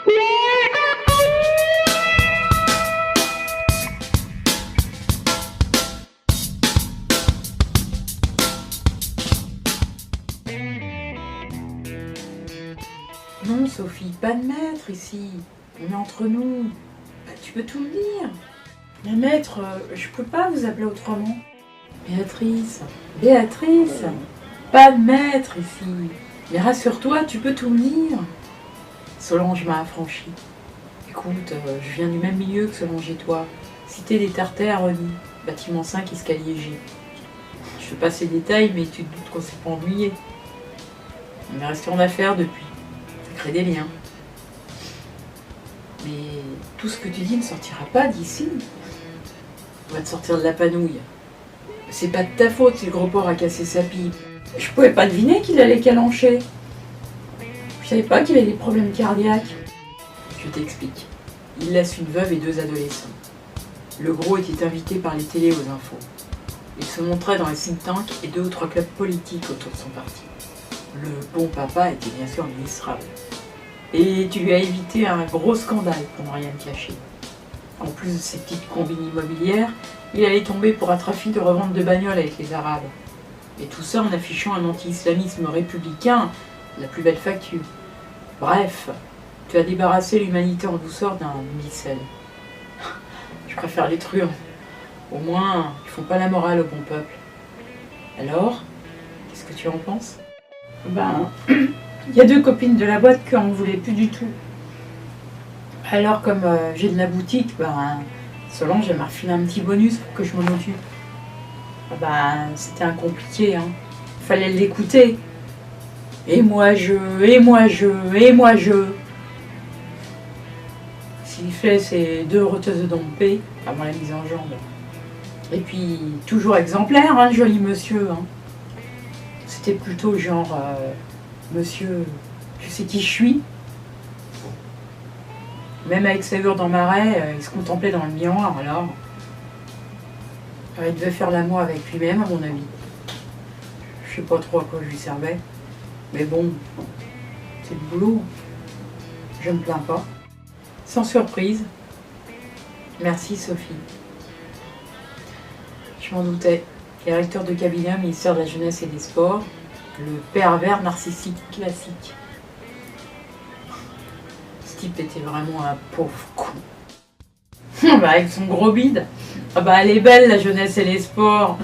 Non, Sophie, pas de maître ici. On est entre nous. Bah, tu peux tout me dire. Mais maître, je peux pas vous appeler autrement. Béatrice, Béatrice, pas de maître ici. Mais rassure-toi, tu peux tout me dire. Solange m'a affranchie. Écoute, je viens du même milieu que Solange et toi. Cité des Tartaires, Rony, bâtiment 5, escalier G. Je fais pas ces détails, mais tu te doutes qu'on s'est pas ennuyé. On est resté en affaires depuis. Ça crée des liens. Mais tout ce que tu dis ne sortira pas d'ici. On va te sortir de la panouille. C'est pas de ta faute si le gros porc a cassé sa pipe. Je pouvais pas deviner qu'il allait calancher. Je savais pas qu'il avait des problèmes cardiaques. Je t'explique. Il laisse une veuve et 2 adolescents. Le gros était invité par les télés aux infos. Il se montrait dans les think tanks et 2 ou 3 clubs politiques autour de son parti. Le bon papa était bien sûr ministrable. Et tu lui as évité un gros scandale pour ne rien te cacher. En plus de ses petites combines immobilières, il allait tomber pour un trafic de revente de bagnoles avec les Arabes. Et tout ça en affichant un anti-islamisme républicain, la plus belle facture. Bref, tu as débarrassé l'humanité en douceur d'un imbécile. Je préfère les truands. Au moins, ils font pas la morale au bon peuple. Alors, qu'est-ce que tu en penses? Ben, il y a 2 copines de la boîte qui en voulaient plus du tout. Alors, comme j'ai de la boutique, ben, Solange, elle m'a refilé un petit bonus pour que je m'en occupe. Ben, c'était incompliqué, hein. Fallait l'écouter. Et moi je. S'il fait ses 2 roteuses de dompé avant la mise en jambe. Et puis, toujours exemplaire, hein, le joli monsieur. Hein. C'était plutôt genre, monsieur, tu sais qui je suis? Même avec sa hure dans marais, il se contemplait dans le miroir, alors. Il devait faire l'amour avec lui-même, à mon avis. Je sais pas trop à quoi je lui servais. Mais bon, c'est le boulot. Je me plains pas. Sans surprise. Merci, Sophie. Je m'en doutais. Directeur de cabinet au ministère de la Jeunesse et des Sports. Le pervers narcissique classique. Ce type était vraiment un pauvre con. Bah, avec son gros bide. Ah bah, elle est belle, la jeunesse et les sports.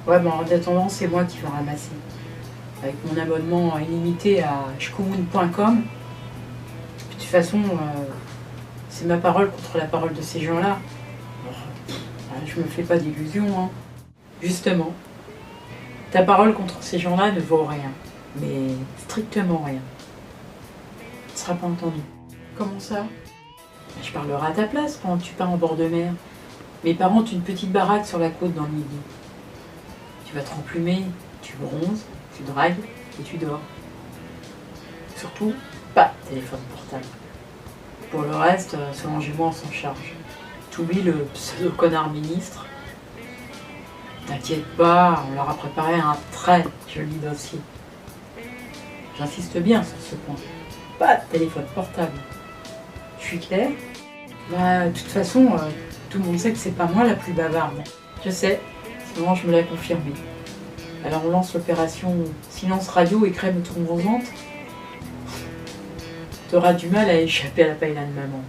Ouais, bon, en attendant, c'est moi qui vais ramasser. Avec mon abonnement illimité à shkumun.com. De toute façon, c'est ma parole contre la parole de ces gens-là. Je me fais pas d'illusions. Hein. Justement, ta parole contre ces gens-là ne vaut rien. Mais strictement rien. Tu ne seras pas entendu. Comment ça? Je parlerai à ta place pendant que tu pars en bord de mer. Mes parents ont une petite baraque sur la côte dans le midi. Tu vas te remplumer, tu bronzes, tu dragues et tu dors. Surtout, pas de téléphone portable. Pour le reste, Solange et moi on s'en charge. T'oublies le pseudo-connard ministre. T'inquiète pas, on leur a préparé un très joli dossier. J'insiste bien sur ce point. Pas de téléphone portable. Je suis claire? Bah, de toute façon, tout le monde sait que c'est pas moi la plus bavarde. Je sais, Solange me l'a confirmé. Alors on lance l'opération silence radio et crème tourmentante. T'auras du mal à échapper à la paella de maman.